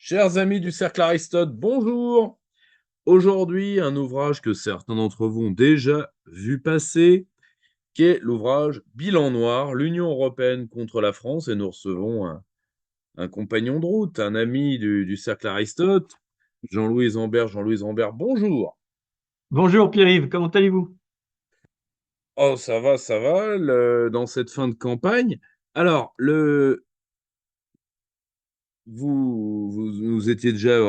Chers amis du Cercle Aristote, bonjour! Aujourd'hui, un ouvrage que certains d'entre vous ont déjà vu passer, qui est l'ouvrage Bilan noir, l'Union européenne contre la France, et nous recevons un compagnon de route, un ami du Cercle Aristote, Jean-Louis Zambert. Jean-Louis Zambert, bonjour! Bonjour Pierre-Yves, comment allez-vous? Oh, ça va, dans cette fin de campagne. Alors, vous étiez déjà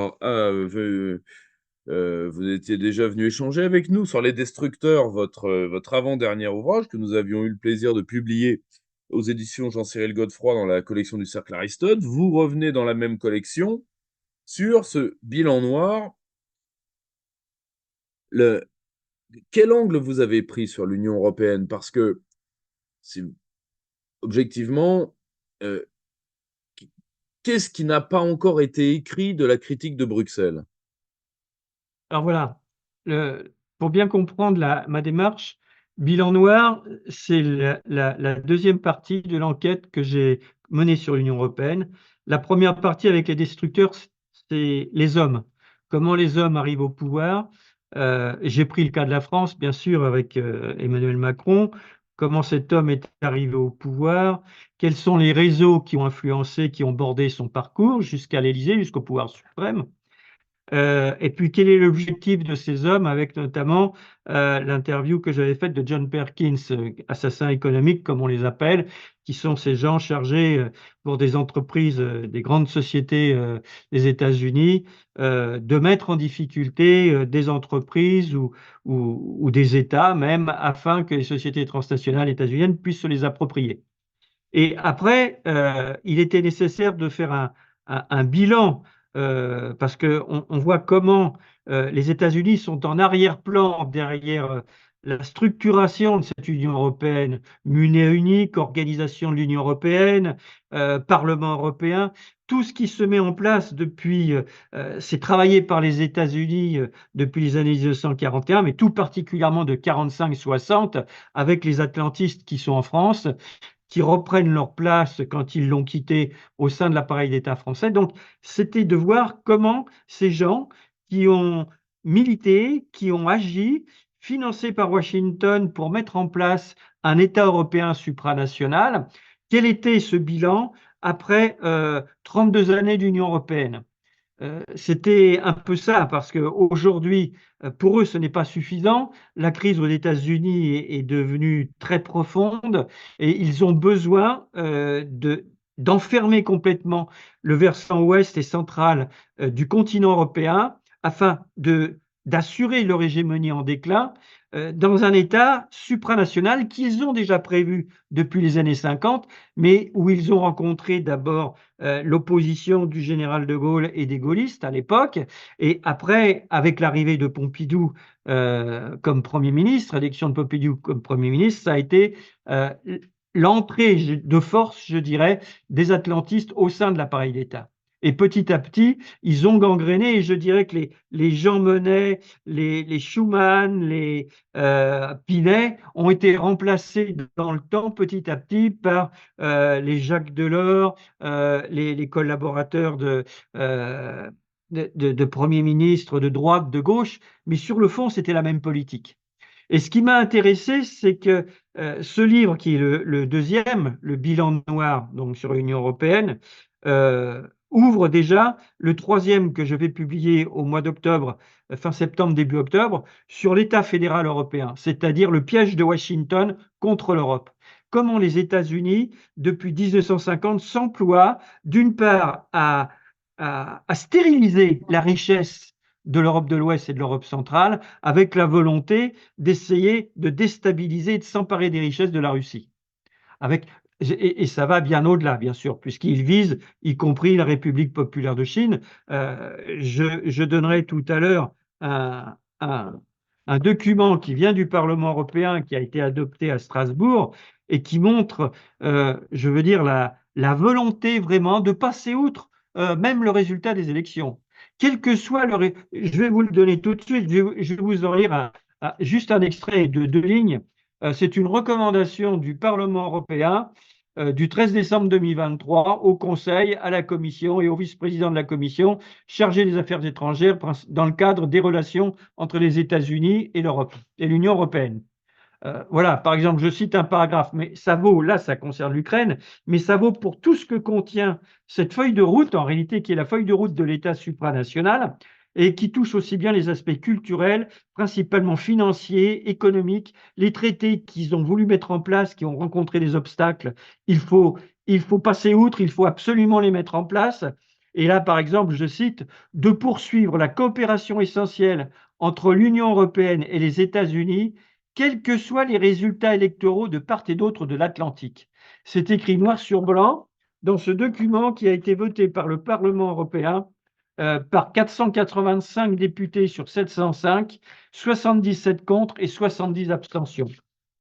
vous étiez déjà venu échanger avec nous sur Les Destructeurs, votre avant-dernier ouvrage que nous avions eu le plaisir de publier aux éditions Jean-Cyril Godefroy dans la collection du Cercle Aristote. Vous revenez dans la même collection sur ce bilan noir. Le, Quel angle vous avez pris sur l'Union européenne? Parce que, si- objectivement, euh, qu'est-ce qui n'a pas encore été écrit de la critique de Bruxelles? Alors voilà, pour bien comprendre ma démarche, Bilan Noir, c'est la deuxième partie de l'enquête que j'ai menée sur l'Union européenne. La première partie avec les destructeurs, c'est les hommes. Comment les hommes arrivent au pouvoir. J'ai pris le cas de la France, bien sûr, avec Emmanuel Macron. Comment cet homme est arrivé au pouvoir, quels sont les réseaux qui ont influencé, qui ont bordé son parcours jusqu'à l'Élysée, jusqu'au pouvoir suprême. Et puis, quel est l'objectif de ces hommes, avec notamment l'interview que j'avais faite de John Perkins, assassin économique, comme on les appelle, qui sont ces gens chargés pour des entreprises, des grandes sociétés des États-Unis, de mettre en difficulté des entreprises ou des États même, afin que les sociétés transnationales états-uniennes puissent se les approprier. Et après, il était nécessaire de faire un bilan parce qu'on voit comment les États-Unis sont en arrière-plan derrière la structuration de cette Union européenne, monnaie unique, organisation de l'Union européenne, Parlement européen. Tout ce qui se met en place depuis, c'est travaillé par les États-Unis depuis les années 1941, mais tout particulièrement de 45-60, avec les atlantistes qui sont en France, qui reprennent leur place quand ils l'ont quitté au sein de l'appareil d'État français. Donc, c'était de voir comment ces gens qui ont milité, qui ont agi, financés par Washington pour mettre en place un État européen supranational, quel était ce bilan après 32 années d'Union européenne? C'était un peu ça, parce qu'aujourd'hui, pour eux, ce n'est pas suffisant. La crise aux États-Unis est devenue très profonde et ils ont besoin d'enfermer complètement le versant ouest et central du continent européen afin d'assurer leur hégémonie en déclin dans un État supranational qu'ils ont déjà prévu depuis les années 50, mais où ils ont rencontré d'abord l'opposition du général de Gaulle et des gaullistes à l'époque. Et après, avec l'arrivée de Pompidou comme Premier ministre, l'élection de Pompidou comme Premier ministre, ça a été euh, l'entrée de force, je dirais, des atlantistes au sein de l'appareil d'État. Et petit à petit, ils ont gangréné, et je dirais que les Jean Monnet, les Schuman, les Pinet ont été remplacés dans le temps petit à petit par les Jacques Delors, les collaborateurs de premiers ministres de droite, de gauche, mais sur le fond, c'était la même politique. Et ce qui m'a intéressé, c'est que ce livre, qui est le deuxième, le bilan noir donc sur l'Union européenne, ouvre déjà le troisième que je vais publier au mois d'octobre, fin septembre, début octobre, sur l'État fédéral européen, c'est-à-dire le piège de Washington contre l'Europe. Comment les États-Unis, depuis 1950, s'emploient d'une part à stériliser la richesse de l'Europe de l'Ouest et de l'Europe centrale, avec la volonté d'essayer de déstabiliser et de s'emparer des richesses de la Russie. Avec, et ça va bien au-delà, bien sûr, puisqu'ils visent, y compris la République populaire de Chine. Je donnerai tout à l'heure un, un, un document qui vient du Parlement européen, qui a été adopté à Strasbourg, et qui montre, je veux dire, la volonté vraiment de passer outre même le résultat des élections. Quel que soit je vais vous le donner tout de suite, je vais vous en lire juste un extrait de deux lignes. C'est une recommandation du Parlement européen du 13 décembre 2023 au Conseil, à la Commission et au vice-président de la Commission chargé des affaires étrangères dans le cadre des relations entre les États-Unis et l'Europe et l'Union européenne. Voilà, par exemple, je cite un paragraphe, mais ça vaut, là, ça concerne l'Ukraine, mais ça vaut pour tout ce que contient cette feuille de route, en réalité, qui est la feuille de route de l'État supranational et qui touche aussi bien les aspects culturels, principalement financiers, économiques, les traités qu'ils ont voulu mettre en place, qui ont rencontré des obstacles. Il faut, il faut passer outre, il faut absolument les mettre en place. Et là, par exemple, je cite, de poursuivre la coopération essentielle entre l'Union européenne et les États-Unis quels que soient les résultats électoraux de part et d'autre de l'Atlantique. C'est écrit noir sur blanc dans ce document qui a été voté par le Parlement européen par 485 députés sur 705, 77 contre et 70 abstentions.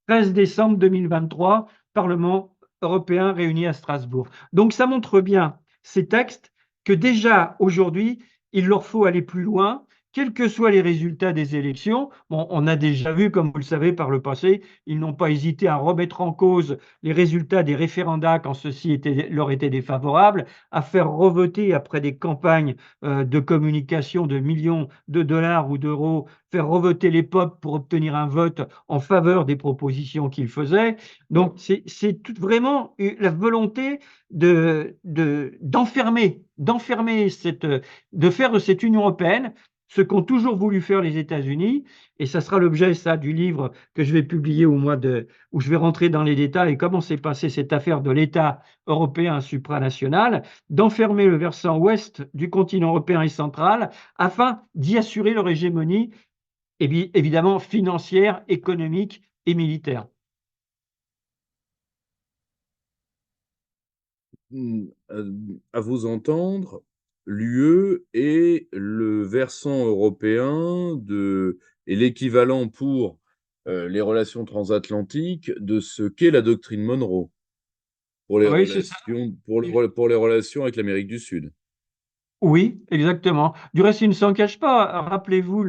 13 décembre 2023, Parlement européen réuni à Strasbourg. Donc ça montre bien, ces textes, que déjà aujourd'hui, il leur faut aller plus loin, quels que soient les résultats des élections. Bon, on a déjà vu, comme vous le savez, par le passé, ils n'ont pas hésité à remettre en cause les résultats des référendats quand ceux-ci leur étaient défavorables, à faire revoter après des campagnes de communication de millions de dollars ou d'euros, faire revoter les peuples pour obtenir un vote en faveur des propositions qu'ils faisaient. Donc, c'est vraiment la volonté d'enfermer de faire de cette Union européenne ce qu'ont toujours voulu faire les États-Unis, et ça sera l'objet, ça, du livre que je vais publier où je vais rentrer dans les détails et comment s'est passée cette affaire de l'État européen supranational, d'enfermer le versant ouest du continent européen et central afin d'y assurer leur hégémonie, évidemment financière, économique et militaire. À vous entendre, l'UE est le versant européen et l'équivalent pour les relations transatlantiques de ce qu'est la doctrine Monroe Oui, c'est ça. pour les relations avec l'Amérique du Sud. Oui, exactement. Du reste, ils ne s'en cachent pas. Rappelez-vous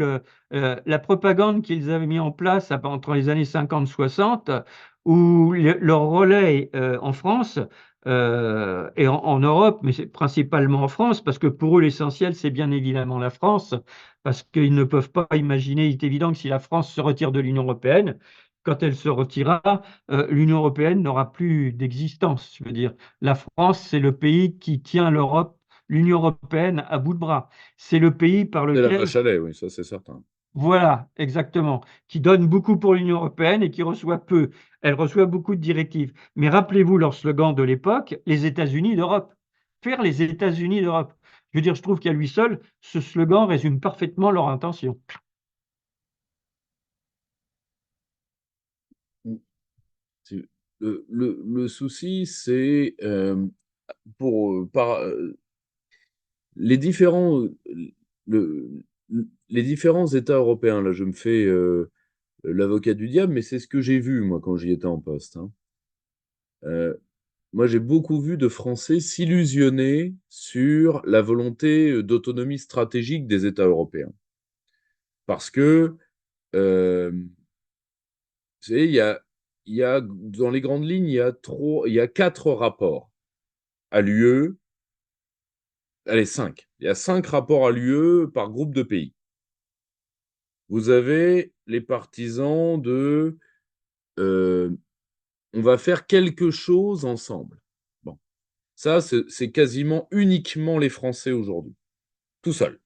la propagande qu'ils avaient mis en place entre les années 50-60, où leur relais en France et en Europe, mais c'est principalement en France, parce que pour eux, l'essentiel, c'est bien évidemment la France, parce qu'ils ne peuvent pas imaginer, il est évident que si la France se retire de l'Union européenne, quand elle se retirera, l'Union européenne n'aura plus d'existence. Je veux dire, la France, c'est le pays qui tient l'Union européenne à bout de bras. C'est le pays par C'est la lequel, vache à lait, oui, ça c'est certain. voilà, exactement, qui donne beaucoup pour l'Union européenne et qui reçoit peu. Elle reçoit beaucoup de directives. Mais rappelez-vous leur slogan de l'époque, les États-Unis d'Europe. Faire les États-Unis d'Europe. Je veux dire, je trouve qu'à lui seul, ce slogan résume parfaitement leur intention. C'est- le souci, c'est les le- les différents États européens. Là, je me fais l'avocat du diable, mais c'est ce que j'ai vu, moi, quand j'y étais en poste, hein. Euh, Moi, j'ai beaucoup vu de Français s'illusionner sur la volonté d'autonomie stratégique des États européens. Parce que, vous savez, dans les grandes lignes, il y a quatre rapports à l'UE. Allez, cinq. Il y a cinq rapports à l'UE par groupe de pays. Vous avez les partisans euh, on va faire quelque chose ensemble. Bon, ça, c'est quasiment uniquement les Français aujourd'hui, tout seuls,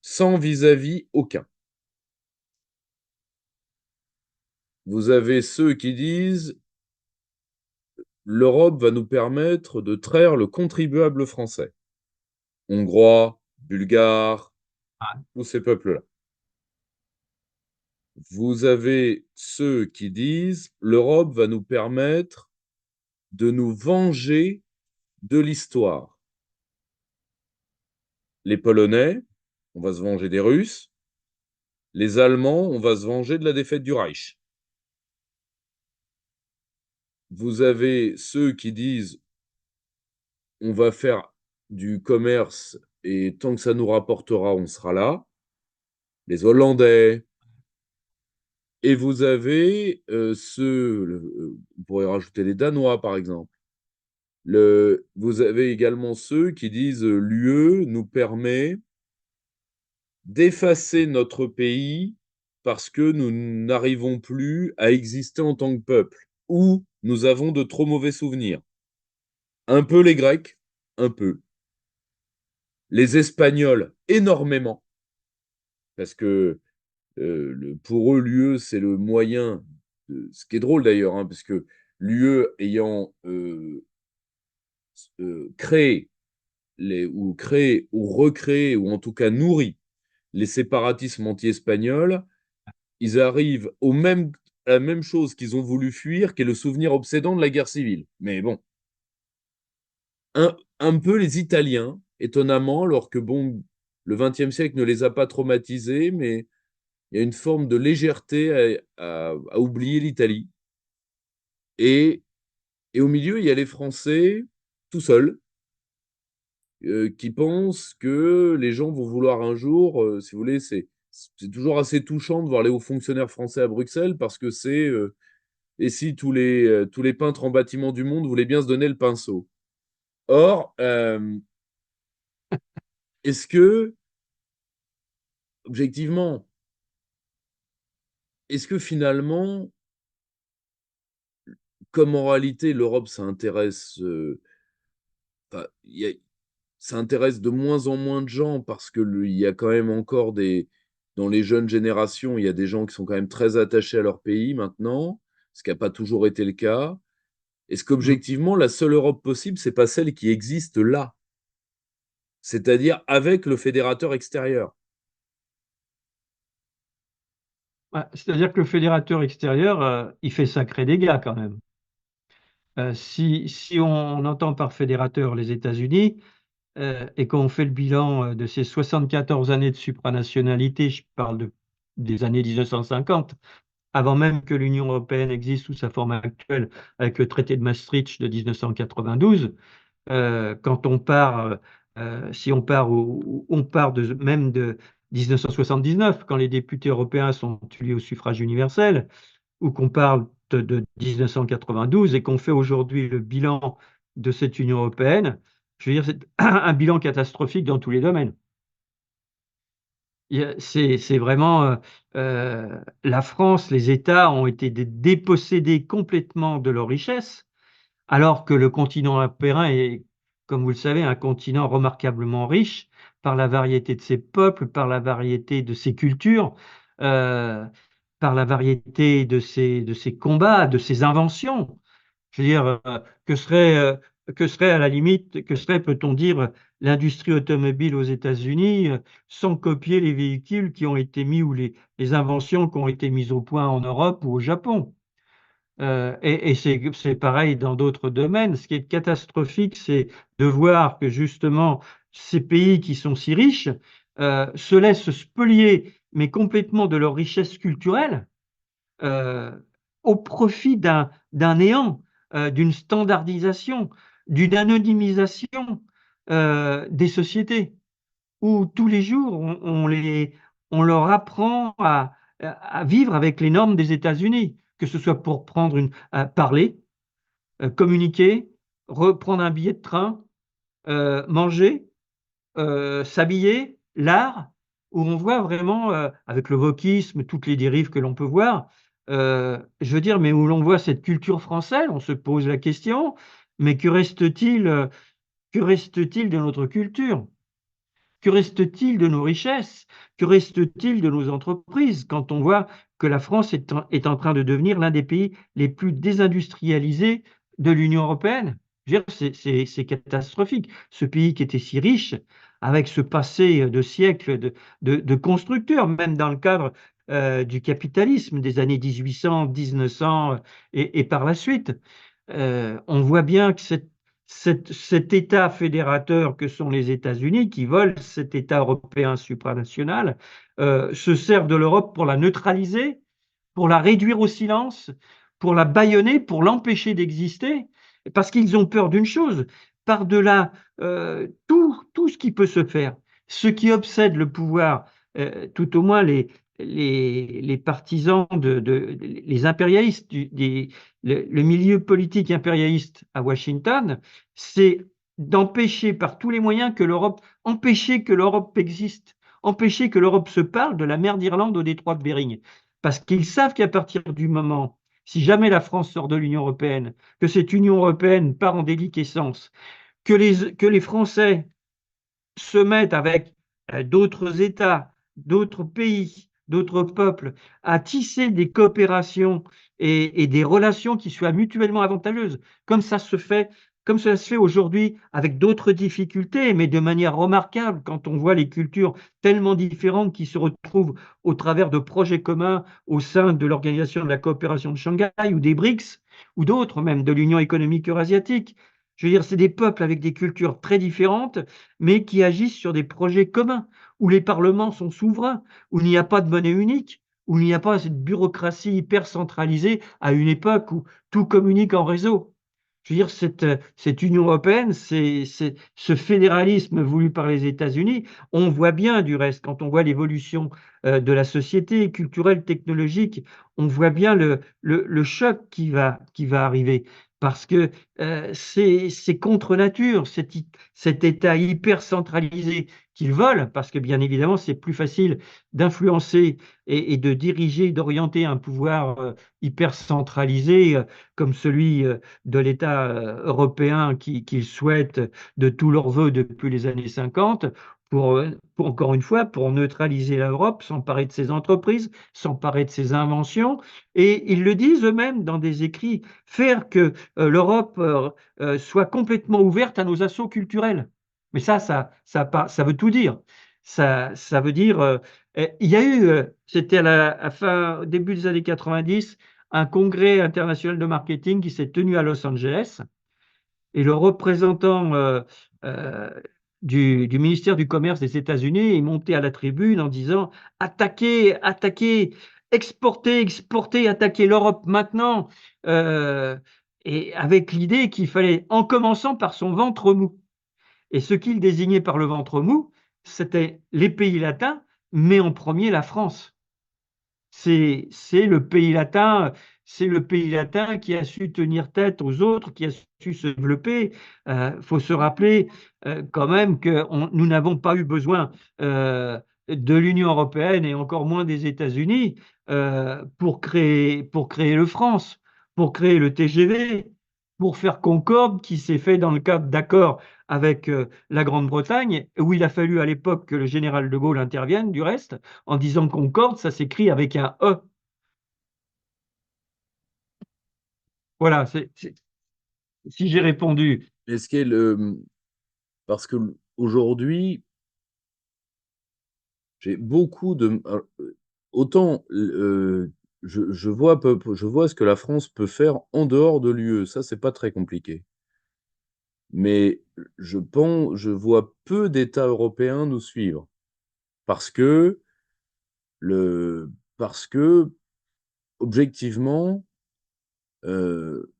sans vis-à-vis aucun. Vous avez ceux qui disent l'Europe va nous permettre de traire le contribuable français, hongrois, bulgares, tous ces peuples-là. Vous avez ceux qui disent l'Europe va nous permettre de nous venger de l'histoire. Les Polonais, on va se venger des Russes. Les Allemands, on va se venger de la défaite du Reich. Vous avez ceux qui disent on va faire du commerce et tant que ça nous rapportera, on sera là. Les Hollandais. Et vous avez pourrait rajouter les Danois, par exemple. Vous avez également ceux qui disent l'UE nous permet d'effacer notre pays parce que nous n'arrivons plus à exister en tant que peuple, ou nous avons de trop mauvais souvenirs. Un peu les Grecs, un peu. Les Espagnols, énormément, parce que pour eux, l'UE, c'est le moyen, ce qui est drôle d'ailleurs, hein, parce que l'UE ayant créé, ou recréé, ou en tout cas nourri les séparatismes anti-espagnols, ils arrivent à la même chose qu'ils ont voulu fuir, qui est le souvenir obsédant de la guerre civile. Mais bon, un peu les Italiens, étonnamment, alors que bon, le XXe siècle ne les a pas traumatisés, mais il y a une forme de légèreté à oublier l'Italie. Et, et au milieu, il y a les Français, tout seuls, qui pensent que les gens vont vouloir un jour, si vous voulez, c'est toujours assez touchant de voir les hauts fonctionnaires français à Bruxelles parce que et si tous les peintres en bâtiment du monde voulaient bien se donner le pinceau. Or, est-ce que, objectivement, est-ce que finalement, comme en réalité l'Europe, enfin, ça intéresse de moins en moins de gens parce que il y a quand même encore dans les jeunes générations, il y a des gens qui sont quand même très attachés à leur pays maintenant, ce qui n'a pas toujours été le cas. Est-ce Mmh. qu'objectivement, la seule Europe possible, c'est pas celle qui existe là, c'est-à-dire avec le fédérateur extérieur? Ouais, c'est-à-dire que le fédérateur extérieur, il fait sacré dégâts quand même. Si on entend par fédérateur les États-Unis, et qu'on fait le bilan, de ces 74 années de supranationalité, je parle des années 1950, avant même que l'Union européenne existe sous sa forme actuelle, avec le traité de Maastricht de 1992, quand on part, si on part, on part même de 1979, quand les députés européens sont élus au suffrage universel, ou qu'on parle de 1992 et qu'on fait aujourd'hui le bilan de cette Union européenne, je veux dire, c'est un bilan catastrophique dans tous les domaines. C'est vraiment la France, les États ont été dépossédés complètement de leurs richesses, alors que le continent européen est, comme vous le savez, un continent remarquablement riche par la variété de ses peuples, par la variété de ses cultures, euh, par la variété de ses combats, de ses inventions. Je veux dire, que serait à la limite, que serait, peut-on dire, l'industrie automobile aux États-Unis sans copier les véhicules qui ont été mis ou les inventions qui ont été mises au point en Europe ou au Japon. Et c'est pareil dans d'autres domaines. Ce qui est catastrophique, c'est de voir que justement ces pays qui sont si riches se laissent spolier, mais complètement de leur richesse culturelle, euh, au profit d'un néant, d'une standardisation, d'une anonymisation des sociétés, où tous les jours on leur apprend à vivre avec les normes des États-Unis, que ce soit pour parler, communiquer, reprendre un billet de train, manger, s'habiller, l'art, où on voit vraiment, avec le wokisme, toutes les dérives que l'on peut voir, je veux dire, mais où l'on voit cette culture française, on se pose la question, mais que reste-t-il de notre culture? Que reste-t-il de nos richesses? Que reste-t-il de nos entreprises quand on voit que la France est en train de devenir l'un des pays les plus désindustrialisés de l'Union européenne? Je veux dire, c'est catastrophique. Ce pays qui était si riche, avec ce passé de siècles de constructeurs, même dans le cadre du capitalisme des années 1800, 1900 et par la suite, on voit bien que cet État fédérateur que sont les États-Unis, qui veulent cet État européen supranational, se servent de l'Europe pour la neutraliser, pour la réduire au silence, pour la bâillonner, pour l'empêcher d'exister, parce qu'ils ont peur d'une chose, par-delà tout ce qui peut se faire, ce qui obsède le pouvoir, tout au moins les partisans les impérialistes, le milieu politique impérialiste à Washington, c'est d'empêcher par tous les moyens empêcher que l'Europe existe, empêcher que l'Europe se parle de la mer d'Irlande au détroit de Bering. Parce qu'ils savent qu'à partir du moment, si jamais la France sort de l'Union européenne, que cette Union européenne part en déliquescence, que les Français se mettent avec d'autres États, d'autres pays, d'autres peuples, à tisser des coopérations et des relations qui soient mutuellement avantageuses, comme ça se fait, comme cela se fait aujourd'hui avec d'autres difficultés, mais de manière remarquable quand on voit les cultures tellement différentes qui se retrouvent au travers de projets communs au sein de l'Organisation de la coopération de Shanghai ou des BRICS ou d'autres, même de l'Union économique eurasiatique. Je veux dire, c'est des peuples avec des cultures très différentes mais qui agissent sur des projets communs, où les parlements sont souverains, où il n'y a pas de monnaie unique, où il n'y a pas cette bureaucratie hyper centralisée à une époque où tout communique en réseau. Je veux dire, cette Union européenne, ce fédéralisme voulu par les États-Unis, on voit bien du reste, quand on voit l'évolution de la société culturelle, technologique, on voit bien le choc qui va arriver. Parce que c'est contre nature, cet État hyper centralisé qu'ils veulent, parce que bien évidemment, c'est plus facile d'influencer et de diriger, d'orienter un pouvoir hyper centralisé comme celui de l'État européen qu'ils souhaitent de tous leurs voeux depuis les années 50, encore une fois, pour neutraliser l'Europe, s'emparer de ses entreprises, s'emparer de ses inventions. Et ils le disent eux-mêmes dans des écrits, faire que l'Europe soit complètement ouverte à nos assauts culturels. Mais ça veut tout dire. Ça veut dire, il y a eu, c'était au début des années 90, un congrès international de marketing qui s'est tenu à Los Angeles et le représentant euh, du ministère du Commerce des États-Unis est monté à la tribune en disant attaquez, attaquez, exportez, exportez, attaquez l'Europe maintenant, euh, et avec l'idée qu'il fallait, en commençant par son ventre mou. Et ce qu'il désignait par le ventre mou, c'était les pays latins, mais en premier la France. C'est le pays latin, c'est le pays latin qui a su tenir tête aux autres, qui a su se développer. Il faut se rappeler quand même que nous n'avons pas eu besoin de l'Union européenne et encore moins des États-Unis pour créer le France, pour créer le TGV, pour faire Concorde, qui s'est fait dans le cadre d'accords avec la Grande-Bretagne, où il a fallu à l'époque que le général de Gaulle intervienne, du reste en disant Concorde, ça s'écrit avec un E. Voilà, si j'ai répondu. Est-ce qu'elle, parce que aujourd'hui, j'ai beaucoup de. Autant je vois ce que la France peut faire en dehors de l'UE. Ça, c'est pas très compliqué. Mais je vois peu d'États européens nous suivre parce que le, parce que objectivement, euh,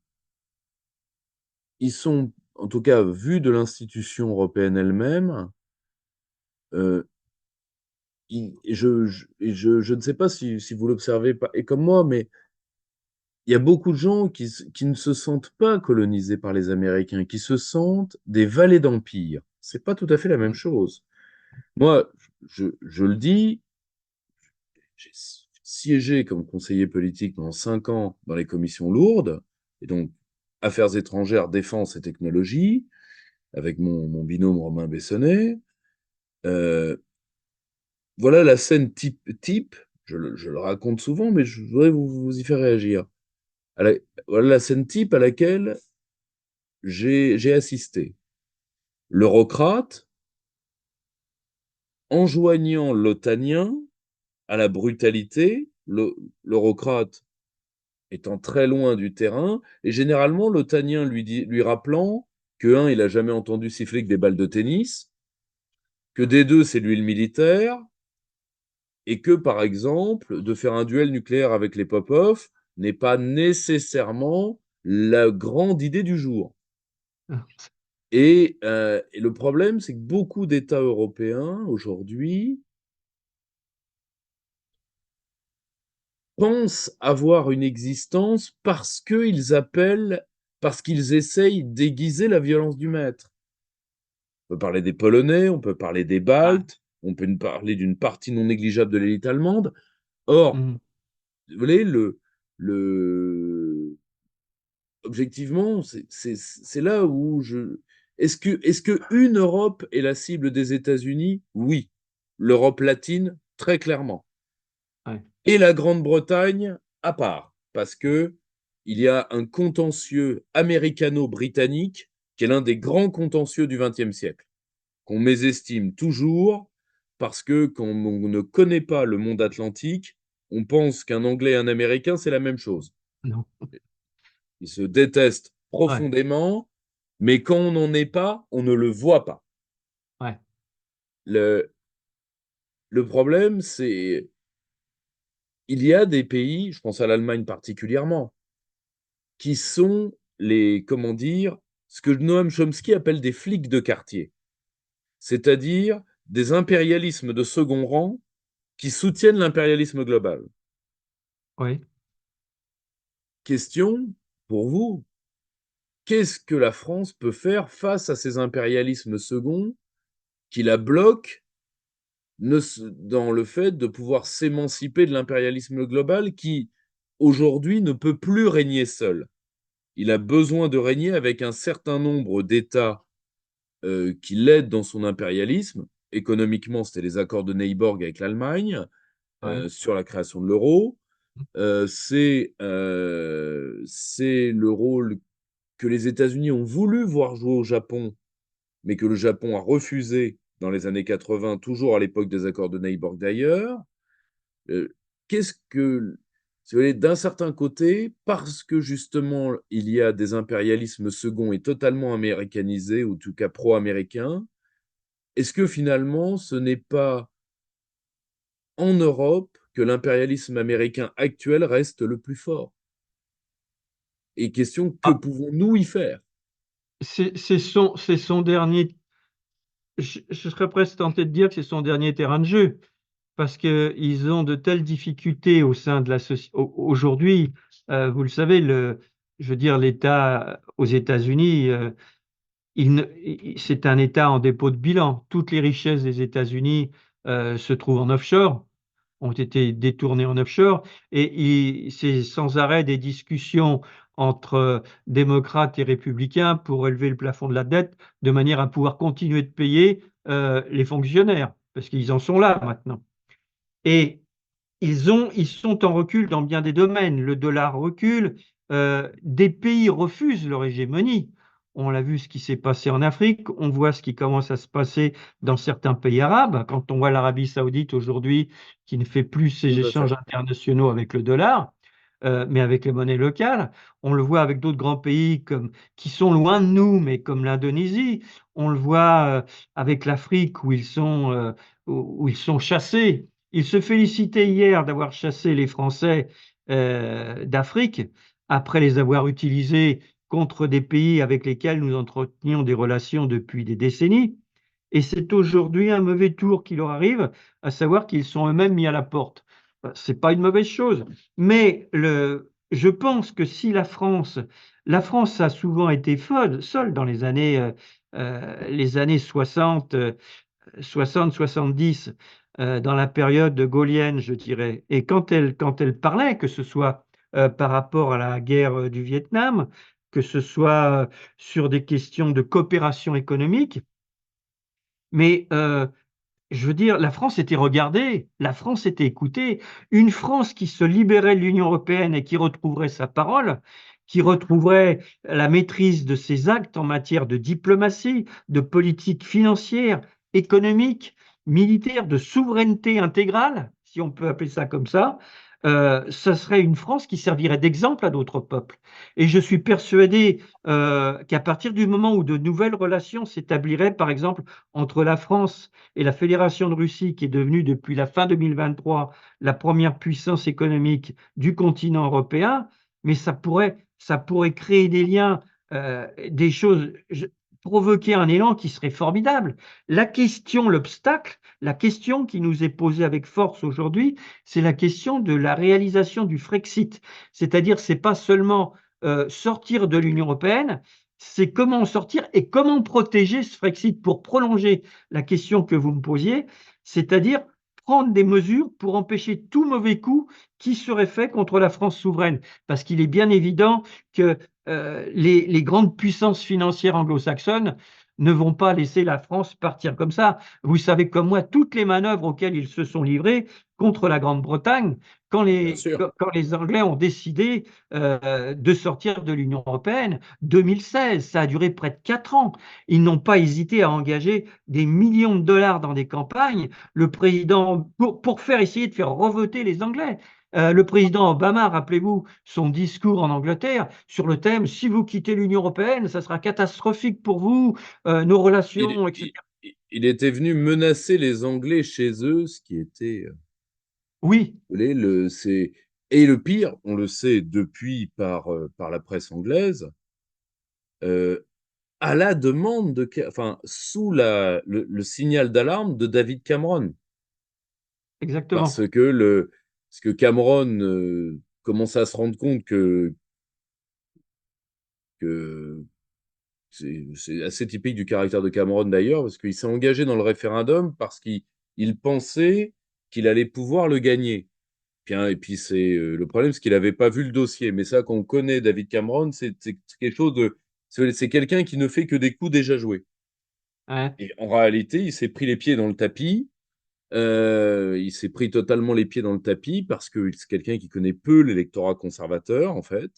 ils sont, en tout cas, vu de l'institution européenne elle-même, euh, je ne sais pas si vous l'observez pas, et comme moi, mais il y a beaucoup de gens qui ne se sentent pas colonisés par les Américains, qui se sentent des valets d'empire. C'est pas tout à fait la même chose. Moi, je le dis, j'ai siégé comme conseiller politique pendant 5 ans dans les commissions lourdes, et donc affaires étrangères, défense et technologie, avec mon binôme Romain Bessonnet. Euh, voilà la scène type, je le raconte souvent, mais je voudrais vous y faire réagir. Voilà la scène type à laquelle j'ai assisté. L'eurocrate enjoignant l'otanien à la brutalité, l'eurocrate étant très loin du terrain, et généralement l'otanien lui rappelant que, un, il a jamais entendu siffler que des balles de tennis, que des deux, c'est lui le militaire, et que, par exemple, de faire un duel nucléaire avec les Popov n'est pas nécessairement la grande idée du jour. Et le problème, c'est que beaucoup d'États européens, aujourd'hui, pensent avoir une existence parce qu'ils essayent d'aiguiser la violence du maître. On peut parler des Polonais, on peut parler des Ah, Baltes, on peut parler d'une partie non négligeable de l'élite allemande. Or, mmh, vous voyez, le, objectivement, c'est là où je. Est-ce que une Europe est la cible des États-Unis? Oui. L'Europe latine, très clairement. ouais, Et la Grande-Bretagne à part, parce que il y a un contentieux américano-britannique qui est l'un des grands contentieux du XXe siècle, qu'on mésestime toujours, parce que quand on ne connaît pas le monde atlantique, on pense qu'un Anglais et un Américain, c'est la même chose. non, Ils se détestent ouais, profondément, mais quand on n'en est pas, on ne le voit pas. ouais, Le, le problème, c'est il y a des pays, je pense à l'Allemagne particulièrement, qui sont comment dire, ce que Noam Chomsky appelle des flics de quartier, c'est-à-dire des impérialismes de second rang qui soutiennent l'impérialisme global. oui. Question pour vous, qu'est-ce que la France peut faire face à ces impérialismes seconds qui la bloquent dans le fait de pouvoir s'émanciper de l'impérialisme global qui, aujourd'hui, ne peut plus régner seul. Il a besoin de régner avec un certain nombre d'États qui l'aident dans son impérialisme. Économiquement, c'était les accords de Neyborg avec l'Allemagne Ouais, sur la création de l'euro. C'est le rôle que les États-Unis ont voulu voir jouer au Japon, mais que le Japon a refusé dans les années 80, toujours à l'époque des accords de Neyborg d'ailleurs. Qu'est-ce que, si vous voulez, d'un certain côté, parce que justement il y a des impérialismes seconds et totalement américanisés, ou en tout cas pro-américains, est-ce que finalement ce n'est pas en Europe que l'impérialisme américain actuel reste le plus fort? Et question, que ah, pouvons-nous y faire? c'est son dernier, je serais presque tenté de dire que c'est son dernier terrain de jeu. Parce qu'ils ont de telles difficultés au sein de la société. Aujourd'hui, vous le savez, je veux dire, l'État aux États-Unis, c'est un État en dépôt de bilan. Toutes les richesses des États-Unis se trouvent en offshore, ont été détournées en offshore, et c'est sans arrêt des discussions entre démocrates et républicains pour élever le plafond de la dette, de manière à pouvoir continuer de payer les fonctionnaires, parce qu'ils en sont là maintenant. Et ils sont en recul dans bien des domaines. Le dollar recule, des pays refusent leur hégémonie. On l'a vu ce qui s'est passé en Afrique, on voit ce qui commence à se passer dans certains pays arabes. Quand on voit l'Arabie Saoudite aujourd'hui qui ne fait plus ses Tout à échanges fait. internationaux avec le dollar, mais avec les monnaies locales, on le voit avec d'autres grands pays qui sont loin de nous, mais comme l'Indonésie. On le voit avec l'Afrique où ils sont chassés. Il se félicitait hier d'avoir chassé les Français d'Afrique après les avoir utilisés contre des pays avec lesquels nous entretenions des relations depuis des décennies. Et c'est aujourd'hui un mauvais tour qui leur arrive, à savoir qu'ils sont eux-mêmes mis à la porte. C'est pas une mauvaise chose, mais je pense que si la France a souvent été seule dans les années 60, 60-70, dans la période gaulienne, je dirais. Et quand elle parlait, que ce soit par rapport à la guerre du Vietnam, que ce soit sur des questions de coopération économique, mais je veux dire, la France était regardée, la France était écoutée. Une France qui se libérait de l'Union européenne et qui retrouverait sa parole, qui retrouverait la maîtrise de ses actes en matière de diplomatie, de politique financière, économique, militaire, de souveraineté intégrale, si on peut appeler ça comme ça serait une France qui servirait d'exemple à d'autres peuples. Et je suis persuadé qu'à partir du moment où de nouvelles relations s'établiraient, par exemple, entre la France et la Fédération de Russie, qui est devenue depuis la fin 2023 la première puissance économique du continent européen, mais ça pourrait créer des liens, des choses. provoquer un élan qui serait formidable. La question, l'obstacle, la question qui nous est posée avec force aujourd'hui, c'est la question de la réalisation du Frexit. C'est-à-dire, c'est pas seulement sortir de l'Union européenne, c'est comment en sortir et comment protéger ce Frexit pour prolonger la question que vous me posiez, c'est-à-dire prendre des mesures pour empêcher tout mauvais coup qui serait fait contre la France souveraine. Parce qu'il est bien évident que les grandes puissances financières anglo-saxonnes ne vont pas laisser la France partir comme ça. Vous savez comme moi toutes les manœuvres auxquelles ils se sont livrés contre la Grande-Bretagne Bien sûr. quand les Anglais ont décidé de sortir de l'Union européenne. 2016, ça a duré près de 4 ans. Ils n'ont pas hésité à engager des millions de dollars dans des campagnes, le président pour faire essayer de faire revoter les Anglais. Le président Obama, rappelez-vous son discours en Angleterre sur le thème si vous quittez l'Union européenne, ça sera catastrophique pour vous, nos Il, relations, il- etc. il était venu menacer les Anglais chez eux, ce qui était, Oui, vous voulez, et le pire, on le sait depuis par la presse anglaise, euh, à la demande enfin, sous le signal d'alarme de David Cameron, exactement. parce que Cameron commence à se rendre compte que c'est assez typique du caractère de Cameron d'ailleurs, parce qu'il s'est engagé dans le référendum parce qu'il pensait qu'il allait pouvoir le gagner. Et puis le problème, c'est qu'il n'avait pas vu le dossier. Mais ça, quand on connaît David Cameron, c'est quelque chose de. C'est quelqu'un qui ne fait que des coups déjà joués. Ouais, Et en réalité, il s'est pris les pieds dans le tapis. Il s'est pris totalement les pieds dans le tapis parce que c'est quelqu'un qui connaît peu l'électorat conservateur, en fait.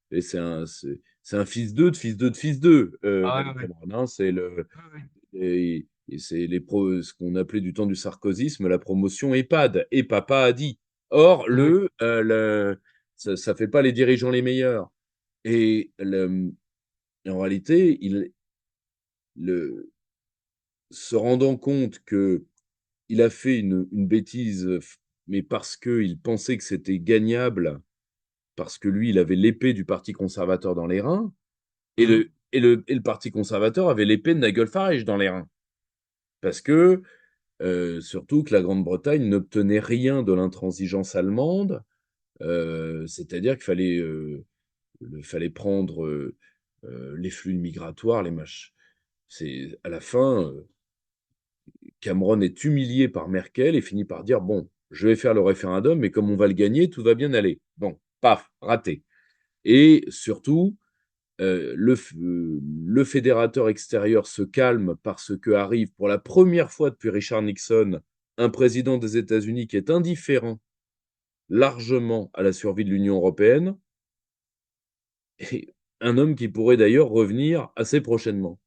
Et c'est un fils d'eux, de fils d'eux, de fils d'eux, ah ouais, David ouais, Cameron. Hein. C'est ouais, ouais. et c'est ce qu'on appelait du temps du sarkozysme la promotion EHPAD. Et papa a dit. Or, Ouais, ouais. ça fait pas les dirigeants les meilleurs. Et en réalité, le, se rendant compte que il a fait une bêtise, mais parce qu'il pensait que c'était gagnable, parce que lui, il avait l'épée du Parti conservateur dans les reins, Mhm. et le Parti conservateur avait l'épée de Nigel Farage dans les reins. Parce que, surtout que la Grande-Bretagne n'obtenait rien de l'intransigeance allemande, c'est-à-dire qu'il fallait prendre les flux migratoires, les machins. C'est à la fin, Cameron est humilié par Merkel et finit par dire bon, je vais faire le référendum, mais comme on va le gagner, tout va bien aller. Bon, paf, raté. Et surtout, le fédérateur extérieur se calme parce que arrive pour la première fois depuis Richard Nixon un président des États-Unis qui est indifférent largement à la survie de l'Union européenne et un homme qui pourrait d'ailleurs revenir assez prochainement.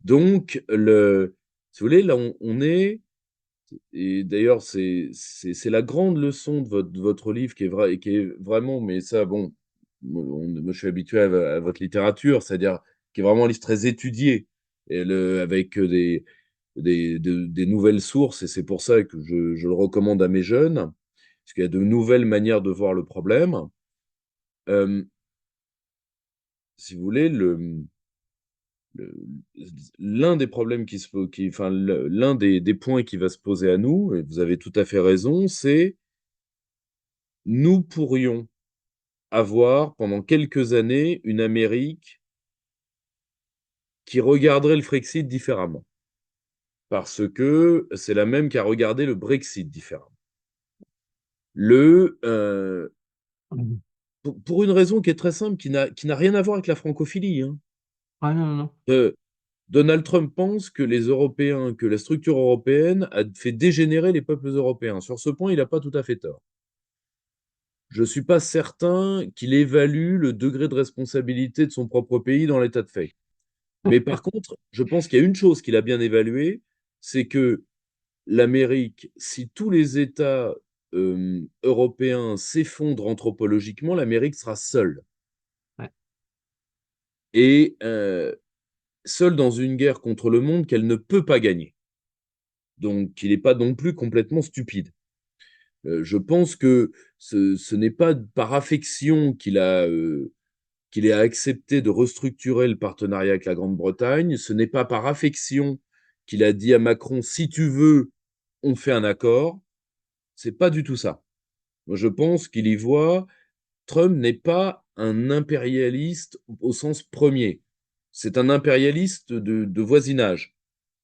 Donc, si vous voulez, là, on est, et d'ailleurs, c'est la grande leçon de votre livre qui est vrai, qui est vraiment, mais ça, bon, moi, je suis habitué à votre littérature, c'est-à-dire qui est vraiment un livre très étudié, avec des nouvelles sources, et c'est pour ça que je le recommande à mes jeunes, parce qu'il y a de nouvelles manières de voir le problème. Euh, si vous voulez, le- l'un des problèmes enfin, l'un des points qui va se poser à nous, et vous avez tout à fait raison, c'est nous pourrions avoir pendant quelques années une Amérique qui regarderait le Frexit différemment. Parce que c'est la même qui a regardé le Brexit différemment. Le, pour une raison qui est très simple, qui n'a rien à voir avec la francophilie. Hein. Ah non, non, non. Euh, Donald Trump pense que les Européens, que la structure européenne a fait dégénérer les peuples européens. Sur ce point, il n'a pas tout à fait tort. Je ne suis pas certain qu'il évalue le degré de responsabilité de son propre pays dans l'état de fait. Mais par contre, je pense qu'il y a une chose qu'il a bien évaluée, c'est que l'Amérique, si tous les États européens s'effondrent anthropologiquement, l'Amérique sera seule. Ouais. Et seule dans une guerre contre le monde qu'elle ne peut pas gagner. Donc, il n'est pas non plus complètement stupide. Je pense que ce n'est pas par affection qu'il a qu'il ait accepté de restructurer le partenariat avec la Grande-Bretagne. Ce n'est pas par affection qu'il a dit à Macron, si tu veux, on fait un accord. C'est pas du tout ça. Moi, je pense qu'il y voit, Trump n'est pas un impérialiste au sens premier. C'est un impérialiste de voisinage.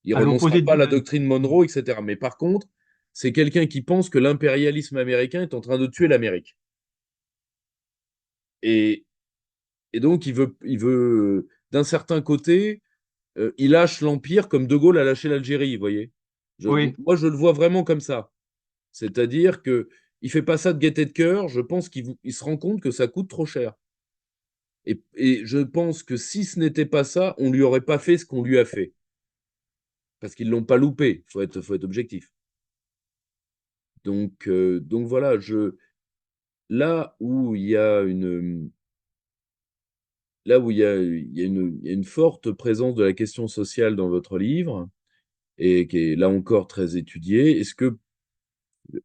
Il à renoncera l'opposé pas à du la mien. doctrine Monroe, etc. Mais par contre, c'est quelqu'un qui pense que l'impérialisme américain est en train de tuer l'Amérique. Et, et donc, d'un certain côté, il lâche l'Empire comme De Gaulle a lâché l'Algérie, vous voyez. Oui. Moi, je le vois vraiment comme ça. C'est-à-dire que il fait pas ça de gaieté de cœur. Je pense qu'il se rend compte que ça coûte trop cher. Et je pense que si ce n'était pas ça, on lui aurait pas fait ce qu'on lui a fait. Parce qu'ils l'ont pas loupé. Faut être objectif. Donc voilà, là où il y a une, là où il y a une forte présence de la question sociale dans votre livre, et qui est là encore très étudiée, ce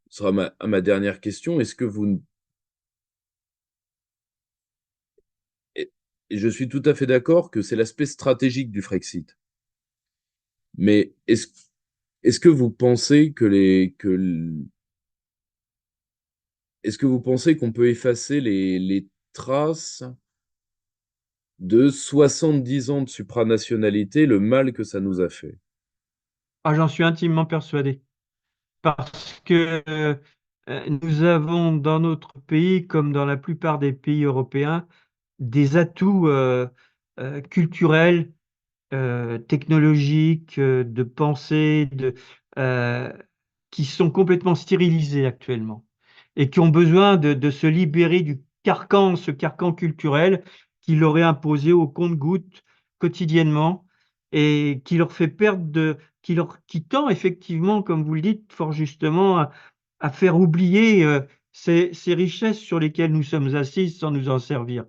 sera ma dernière question, est-ce que vous, et je suis tout à fait d'accord que c'est l'aspect stratégique du Frexit, mais est-ce que vous pensez est-ce que vous pensez qu'on peut effacer les traces de 70 ans de supranationalité, le mal que ça nous a fait? Ah, j'en suis intimement persuadé. Parce que nous avons dans notre pays, comme dans la plupart des pays européens, des atouts culturels, technologiques, de pensée, euh, qui sont complètement stérilisés actuellement et qui ont besoin de se libérer du carcan, ce carcan culturel qui leur est imposé au compte-gouttes quotidiennement et qui leur fait perdre qui tend effectivement, comme vous le dites fort justement, à faire oublier ces richesses sur lesquelles nous sommes assis sans nous en servir.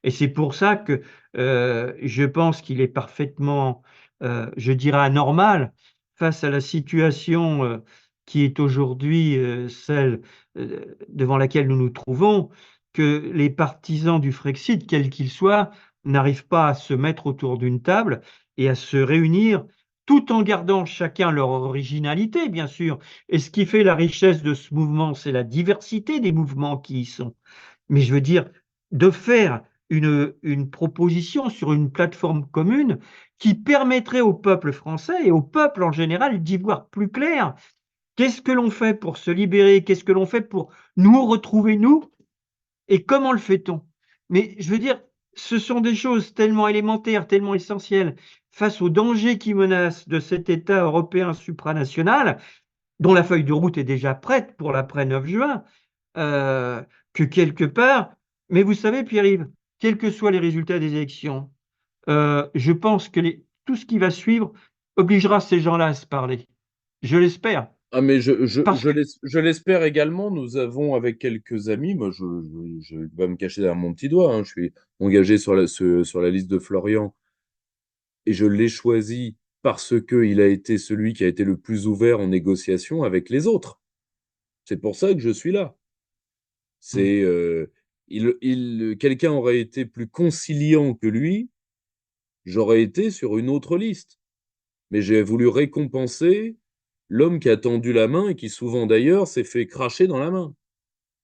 Et c'est pour ça que je pense qu'il est parfaitement, je dirais, anormal face à la situation qui est aujourd'hui celle devant laquelle nous nous trouvons, que les partisans du Frexit, quels qu'ils soient, n'arrivent pas à se mettre autour d'une table et à se réunir tout en gardant chacun leur originalité, bien sûr. Et ce qui fait la richesse de ce mouvement, c'est la diversité des mouvements qui y sont. Mais je veux dire, de faire une proposition sur une plateforme commune qui permettrait au peuple français et au peuple en général d'y voir plus clair. Qu'est-ce que l'on fait pour se libérer? Qu'est-ce que l'on fait pour nous retrouver, nous? Et comment le fait-on? Mais je veux dire, ce sont des choses tellement élémentaires, tellement essentielles face aux dangers qui menacent de cet État européen supranational, dont la feuille de route est déjà prête pour l'après 9 juin, euh, que quelque part, mais vous savez, Pierre-Yves, quels que soient les résultats des élections, je pense que tout ce qui va suivre obligera ces gens-là à se parler. Je l'espère. Ah, mais Parce que, je l'espère également. Nous avons avec quelques amis, moi je vais pas me cacher derrière mon petit doigt, hein, je suis engagé sur la liste de Florian et je l'ai choisi parce qu'il a été celui qui a été le plus ouvert en négociation avec les autres. C'est pour ça que je suis là. hmm, C'est, quelqu'un aurait été plus conciliant que lui, j'aurais été sur une autre liste. Mais j'ai voulu récompenser l'homme qui a tendu la main et qui souvent d'ailleurs s'est fait cracher dans la main.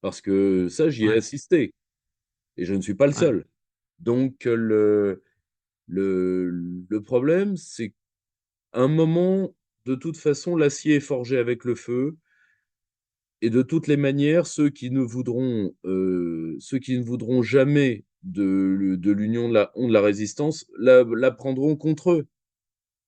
Parce que ça, j'y ai ouais, assisté et je ne suis pas le ouais. seul. Donc le le problème, c'est qu'à un moment, de toute façon, l'acier est forgé avec le feu et de toutes les manières, ceux qui ne voudront jamais de l'union de la résistance la prendront contre eux.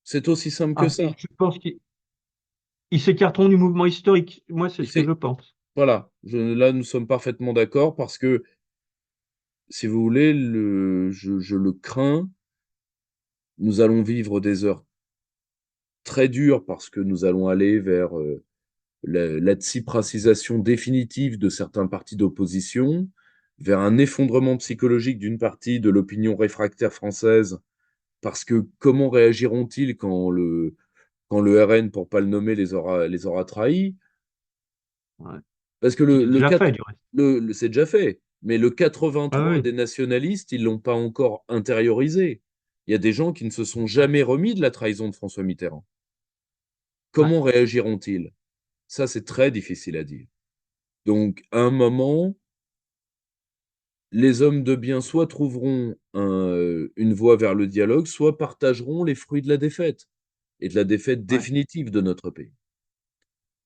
C'est aussi simple que Ah, ça. je pense qu'ils s'écarteront du mouvement historique. Moi, c'est Et ce que je c'est pense. voilà, là, nous sommes parfaitement d'accord parce que, si vous voulez, je le crains, nous allons vivre des heures très dures parce que nous allons aller vers, la tsipracisation définitive de certains partis d'opposition, vers un effondrement psychologique d'une partie de l'opinion réfractaire française, parce que comment réagiront-ils quand le RN, pour pas le nommer, les aura trahis? Ouais. Parce que C'est déjà fait, du reste. c'est déjà fait. Mais le Ah 83 oui, des nationalistes, ils l'ont pas encore intériorisé. Il y a des gens qui ne se sont ouais, jamais remis de la trahison de François Mitterrand. ouais, Comment réagiront-ils? Ça, c'est très difficile à dire. Donc, à un moment, les hommes de bien soit trouveront une voie vers le dialogue, soit partageront les fruits de la défaite et de la défaite ouais. définitive de notre pays.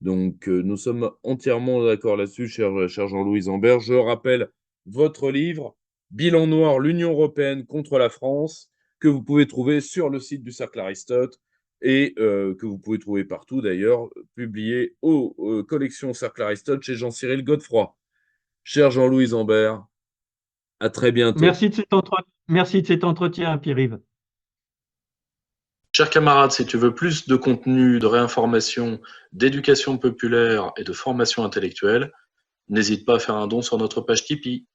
Donc, nous sommes entièrement d'accord là-dessus, cher Jean-Louis Ambert. Je rappelle votre livre, Bilan noir, l'Union européenne contre la France, que vous pouvez trouver sur le site du Cercle Aristote et que vous pouvez trouver partout d'ailleurs, publié aux collections Cercle Aristote chez Jean-Cyril Godefroy. Cher Jean-Louis Ambert, à très bientôt. Merci de cet entretien, Pierre-Yves. Chers camarades, si tu veux plus de contenu, de réinformation, d'éducation populaire et de formation intellectuelle, n'hésite pas à faire un don sur notre page Tipeee.